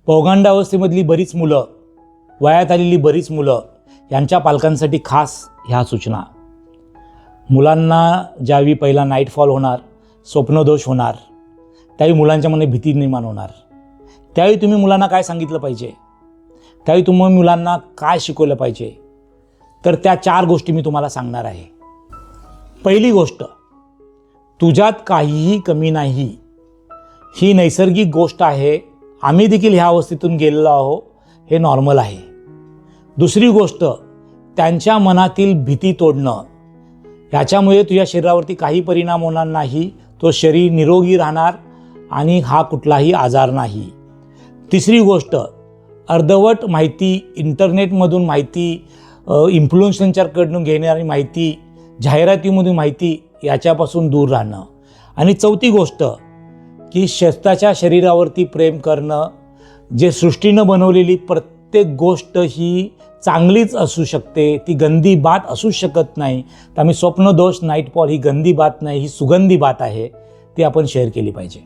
पौगंडावस्थेमधली बरीच मुलं, वयात आलेली बरीच मुलं यांच्या पालकांसाठी खास ह्या सूचना. मुलांना ज्यावेळी पहिला नाईटफॉल होणार, स्वप्नदोष होणार, त्यावेळी मुलांच्या मनात भीती निर्माण होणार. त्यावेळी तुम्ही मुलांना काय सांगितलं पाहिजे, त्यावेळी तुम्ही मुलांना काय शिकवलं पाहिजे, तर त्या 4 गोष्टी मी तुम्हाला सांगणार आहे. पहिली गोष्ट, तुझ्यात काहीही कमी नाही, ही नैसर्गिक गोष्ट आहे. आम्ही देखील ह्या अवस्थेतून गेलेलो आहोत, हे नॉर्मल आहे. दुसरी गोष्ट, त्यांच्या मनातील भीती तोडणं. याच्यामुळे तुझ्या शरीरावरती काही परिणाम होणार नाही, तो शरीर निरोगी राहणार आणि हा कुठलाही आजार नाही. तिसरी गोष्ट, अर्धवट माहिती, इंटरनेटमधून माहिती, इन्फ्लुएन्सरकडून घेणारी माहिती, जाहिरातीमधून माहिती, याच्यापासून दूर राहणं. आणि चौथी गोष्ट की स्वतःच्या शरीरावरती प्रेम करणं. जे सृष्टीनं बनवलेली प्रत्येक गोष्ट ही चांगलीच असू शकते, ती गंदी बात असू शकत नाही. तर आम्ही स्वप्नदोष, नाईटफॉल ही गंदी बात नाही, ही सुगंधी बात आहे, ती आपण शेअर केली पाहिजे.